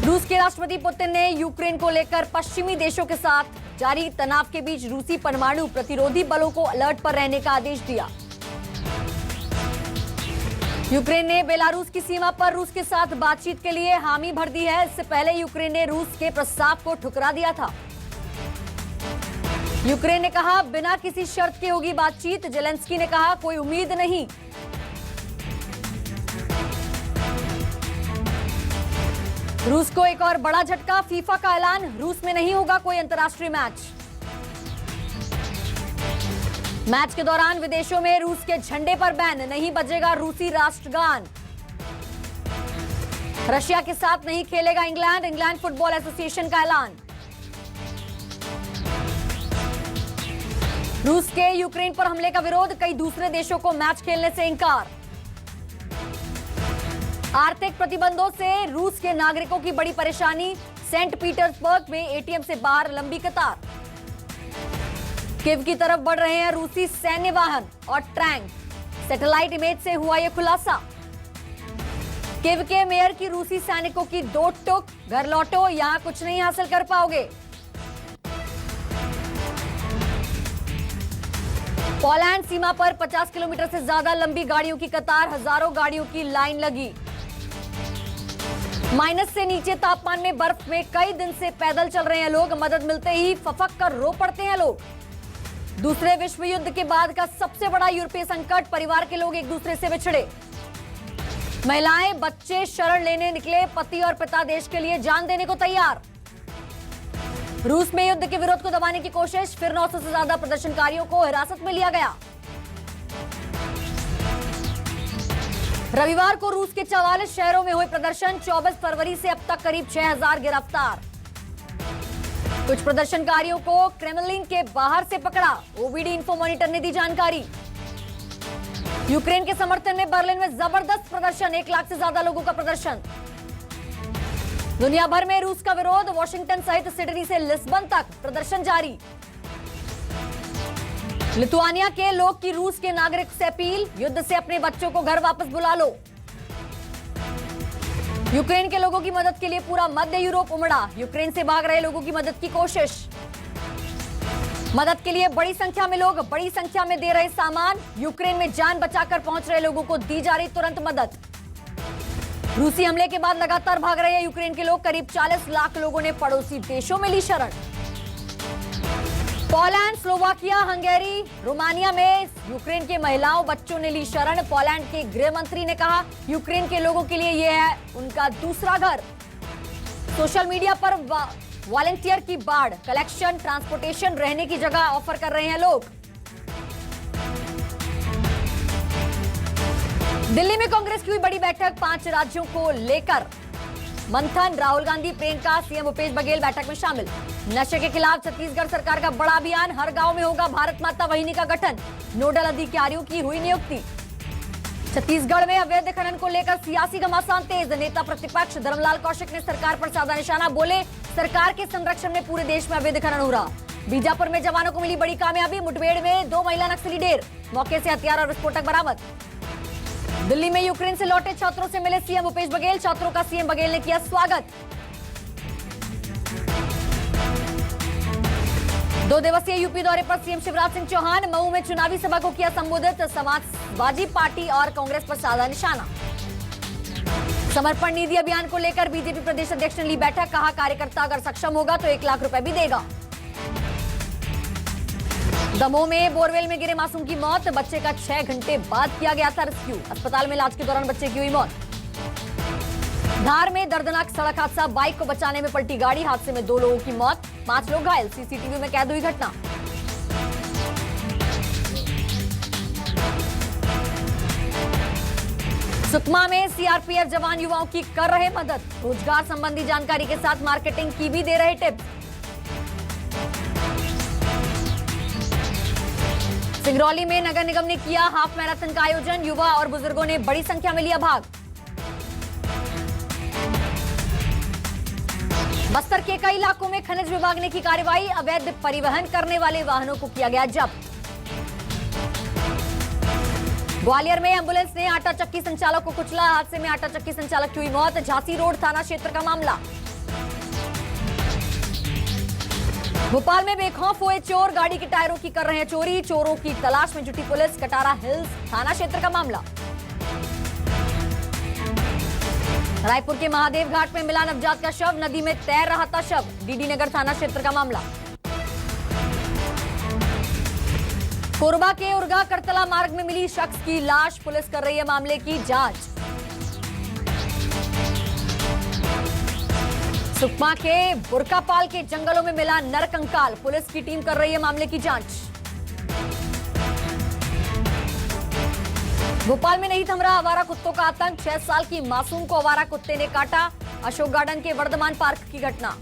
रूस के राष्ट्रपति पुतिन ने यूक्रेन को लेकर पश्चिमी देशों के साथ जारी तनाव के बीच रूसी परमाणु प्रतिरोधी बलों को अलर्ट पर रहने का आदेश दिया। यूक्रेन ने बेलारूस की सीमा पर रूस के साथ बातचीत के लिए हामी भर दी है। इससे पहले यूक्रेन ने रूस के प्रस्ताव को ठुकरा दिया था। यूक्रेन ने कहा बिना किसी शर्त के होगी बातचीत। जेलेंस्की ने कहा कोई उम्मीद नहीं। रूस को एक और बड़ा झटका, फीफा का ऐलान, रूस में नहीं होगा कोई अंतर्राष्ट्रीय मैच के दौरान विदेशों में रूस के झंडे पर बैन, नहीं बजेगा रूसी राष्ट्रगान। रशिया के साथ नहीं खेलेगा इंग्लैंड फुटबॉल एसोसिएशन का ऐलान। रूस के यूक्रेन पर हमले का विरोध, कई दूसरे देशों को मैच खेलने से इंकार। आर्थिक प्रतिबंधों से रूस के नागरिकों की बड़ी परेशानी, सेंट पीटर्सबर्ग में एटीएम से बाहर लंबी कतार। कीव की तरफ बढ़ रहे हैं रूसी सैन्य वाहन और टैंक, सैटेलाइट इमेज से हुआ यह खुलासा। कीव के मेयर की रूसी सैनिकों की दो टूक, घर लौटो यहां कुछ नहीं हासिल कर पाओगे। पोलैंड सीमा पर 50 किलोमीटर से ज्यादा लंबी गाड़ियों की कतार, हजारों गाड़ियों की लाइन लगी। माइनस से नीचे तापमान में बर्फ में कई दिन से पैदल चल रहे हैं लोग, मदद मिलते ही फफक कर रो पड़ते हैं लोग। दूसरे विश्व युद्ध के बाद का सबसे बड़ा यूरोपीय संकट, परिवार के लोग एक दूसरे से बिछड़े। महिलाएं बच्चे शरण लेने निकले, पति और पिता देश के लिए जान देने को तैयार। रूस में युद्ध के विरोध को दबाने की कोशिश, फिर 900 से ज्यादा प्रदर्शनकारियों को हिरासत में लिया गया। रविवार को रूस के 44 शहरों में हुए प्रदर्शन, 24 फरवरी से अब तक करीब 6000 गिरफ्तार। कुछ प्रदर्शनकारियों को क्रेमलिन के बाहर से पकड़ा, ओबीडी इन्फो मॉनिटर ने दी जानकारी। यूक्रेन के समर्थन में बर्लिन में जबरदस्त प्रदर्शन, 1 लाख से ज्यादा लोगों का प्रदर्शन। दुनिया भर में रूस का विरोध, वॉशिंगटन सहित सिडनी से लिस्बन तक प्रदर्शन जारी। लिथुआनिया के लोग की रूस के नागरिक से अपील, युद्ध से अपने बच्चों को घर वापस बुला लो। यूक्रेन के लोगों की मदद के लिए पूरा मध्य यूरोप उमड़ा, यूक्रेन से भाग रहे लोगों की मदद की कोशिश। मदद के लिए बड़ी संख्या में लोग बड़ी संख्या में दे रहे सामान, यूक्रेन में जान बचाकर पहुंच रहे लोगों को दी जा रही तुरंत मदद। रूसी हमले के बाद लगातार भाग रहे यूक्रेन के लोग, करीब 40 लाख लोगों ने पड़ोसी देशों में ली शरण। पोलैंड, स्लोवाकिया, हंगेरी, रोमानिया में यूक्रेन के महिलाओं बच्चों ने ली शरण। पोलैंड के गृह मंत्री ने कहा यूक्रेन के लोगों के लिए यह है उनका दूसरा घर। सोशल मीडिया पर वॉलंटियर की बाढ़, कलेक्शन, ट्रांसपोर्टेशन, रहने की जगह ऑफर कर रहे हैं लोग। दिल्ली में कांग्रेस की हुई बड़ी बैठक, 5 राज्यों को लेकर मंथन, राहुल गांधी, प्रियंका, सीएम भूपेश बघेल बैठक में शामिल। नशे के खिलाफ छत्तीसगढ़ सरकार का बड़ा अभियान, हर गांव में होगा भारत माता वाहिनी का गठन, नोडल अधिकारियों की हुई नियुक्ति। छत्तीसगढ़ में अवैध खनन को लेकर सियासी घमासान तेज, नेता प्रतिपक्ष धर्मलाल कौशिक ने सरकार पर साधा निशाना, बोले सरकार के संरक्षण में पूरे देश में अवैध खनन हो रहा। बीजापुर में जवानों को मिली बड़ी कामयाबी, मुठभेड़ में 2 महिला नक्सली ढेर, मौके से हथियार और विस्फोटक बरामद। दिल्ली में यूक्रेन से लौटे छात्रों से मिले सीएम भूपेश बघेल, छात्रों का सीएम बघेल ने किया स्वागत। 2 दिवसीय यूपी दौरे पर सीएम शिवराज सिंह चौहान, मऊ में चुनावी सभा को किया संबोधित, समाजवादी पार्टी और कांग्रेस पर साधा निशाना। समर्पण निधि अभियान को लेकर बीजेपी प्रदेश अध्यक्ष ने ली बैठक, कहा कार्यकर्ता अगर सक्षम होगा तो 1 लाख रुपए भी देगा। दमोह में बोरवेल में गिरे मासूम की मौत, बच्चे का 6 घंटे बाद किया गया था रेस्क्यू, अस्पताल में इलाज के दौरान बच्चे की हुई मौत। धार में दर्दनाक सड़क हादसा, बाइक को बचाने में पलटी गाड़ी, हादसे में 2 लोगों की मौत, 5 लोग घायल, सीसीटीवी में कैद हुई घटना। सुकमा में सीआरपीएफ जवान युवाओं की कर रहे मदद, रोजगार संबंधी जानकारी के साथ मार्केटिंग की भी दे रहे टिप्स। सिंगरौली में नगर निगम ने किया हाफ मैराथन का आयोजन, युवा और बुजुर्गों ने बड़ी संख्या में लिया भाग। बस्तर के कई इलाकों में खनिज विभाग ने की कार्रवाई, अवैध परिवहन करने वाले वाहनों को किया गया जब्त। ग्वालियर में एम्बुलेंस ने आटा चक्की संचालक को कुचला, हादसे में आटा चक्की संचालक की हुई मौत, झांसी रोड थाना क्षेत्र का मामला। भोपाल में बेखौफ हुए चोर, गाड़ी के टायरों की कर रहे हैं चोरी। चोरों की तलाश में जुटी पुलिस। कटारा हिल्स थाना क्षेत्र का मामला। रायपुर के महादेव घाट में मिला नवजात का शव, नदी में तैर रहा था शव। डीडी नगर थाना क्षेत्र का मामला। कोरबा के उर्गा करतला मार्ग में मिली शख्स की लाश, पुलिस कर रही है मामले की जांच। सुकमा के बुरकापाल के जंगलों में मिला नरकंकाल, पुलिस की टीम कर रही है मामले की जांच। भोपाल में नहीं थम रहा आवारा कुत्तों का आतंक, 6 साल की मासूम को आवारा कुत्ते ने काटा। अशोक गार्डन के वर्धमान पार्क की घटना।